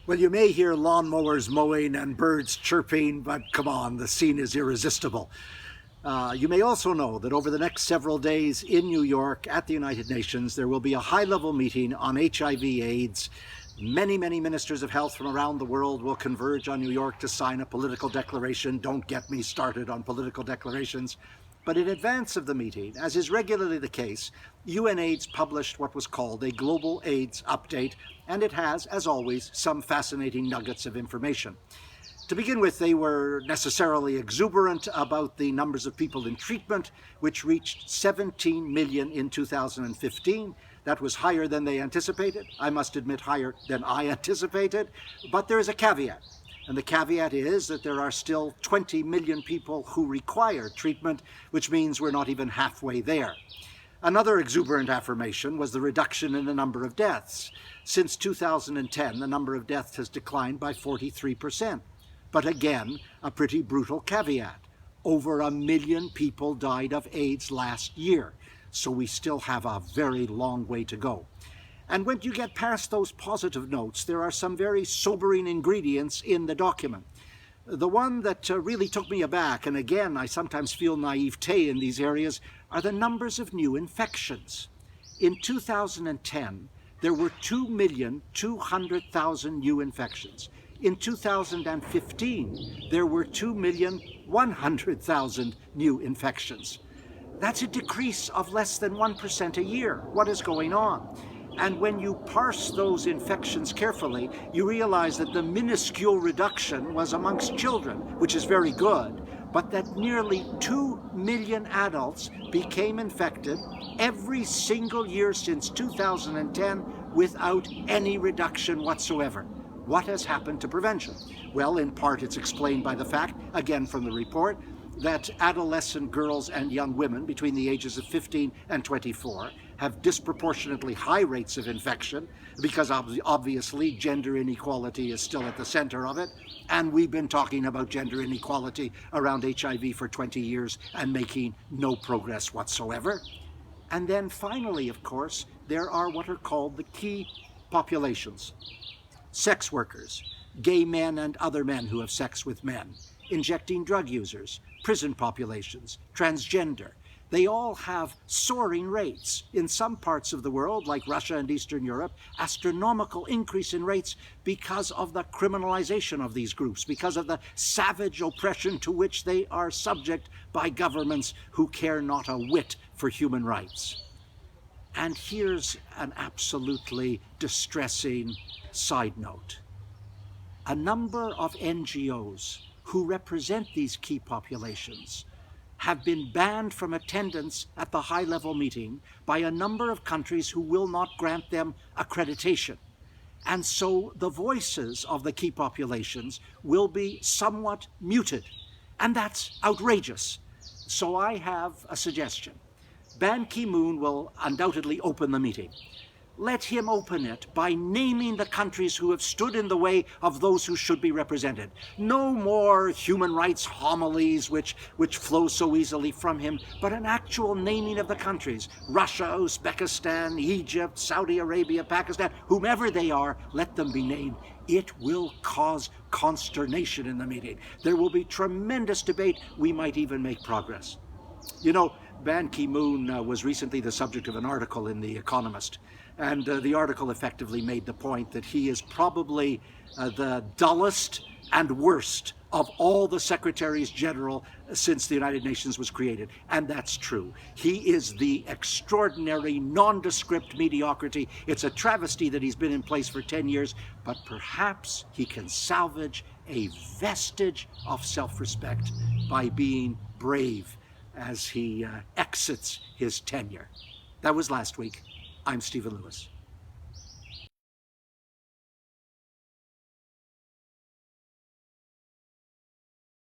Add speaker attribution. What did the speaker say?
Speaker 1: Well, you may hear lawnmowers mowing and birds chirping, but come on, the scene is irresistible. You may also know that over the next several days in New York at the United Nations, there will be a high-level meeting on HIV/AIDS. Many ministers of health from around the world will converge on New York to sign a political declaration. Don't get me started on political declarations. But in advance of the meeting, as is regularly the case, UNAIDS published what was called a Global AIDS Update, and it has, as always, some fascinating nuggets of information. To begin with, they were necessarily exuberant about the numbers of people in treatment, which reached 17 million in 2015. That was higher than they anticipated. I must admit, higher than I anticipated. But there is a caveat. And the caveat is that there are still 20 million people who require treatment, which means we're not even halfway there. Another exuberant affirmation was the reduction in the number of deaths. Since 2010, the number of deaths has declined by 43%. But again, a pretty brutal caveat. Over 1 million people died of AIDS last year, so we still have a very long way to go. And when you get past those positive notes, there are some very sobering ingredients in the document. The one that really took me aback, and again, I sometimes feel naivete in these areas, are the numbers of new infections. In 2010, there were 2,200,000 new infections. In 2015, there were 2,100,000 new infections. That's a decrease of less than 1% a year. What is going on? And when you parse those infections carefully, you realize that the minuscule reduction was amongst children, which is very good, but that nearly 2 million adults became infected every single year since 2010 without any reduction whatsoever. What has happened to prevention? Well, in part it's explained by the fact, again from the report, that adolescent girls and young women between the ages of 15 and 24 have disproportionately high rates of infection because obviously gender inequality is still at the center of it. And we've been talking about gender inequality around HIV for 20 years and making no progress whatsoever. And then finally, of course, there are what are called the key populations. Sex workers, gay men and other men who have sex with men, injecting drug users, prison populations, transgender. They all have soaring rates. In some parts of the world, like Russia and Eastern Europe, astronomical increase in rates because of the criminalization of these groups, because of the savage oppression to which they are subject by governments who care not a whit for human rights. And here's an absolutely distressing side note. A number of NGOs who represent these key populations have been banned from attendance at the high-level meeting by a number of countries who will not grant them accreditation. And so the voices of the key populations will be somewhat muted, and that's outrageous. So I have a suggestion. Ban Ki-moon will undoubtedly open the meeting. Let him open it by naming the countries who have stood in the way of those who should be represented. No more human rights homilies which flow so easily from him, but an actual naming of the countries. Russia, Uzbekistan, Egypt, Saudi Arabia, Pakistan, whomever they are, let them be named. It will cause consternation in the meeting. There will be tremendous debate. We might even make progress. You know, Ban Ki-moon was recently the subject of an article in The Economist. And the article effectively made the point that he is probably the dullest and worst of all the secretaries general since the United Nations was created. And that's true. He is the extraordinary nondescript mediocrity. It's a travesty that he's been in place for 10 years, but perhaps he can salvage a vestige of self-respect by being brave as he exits his tenure. That was last week. I'm Stephen Lewis.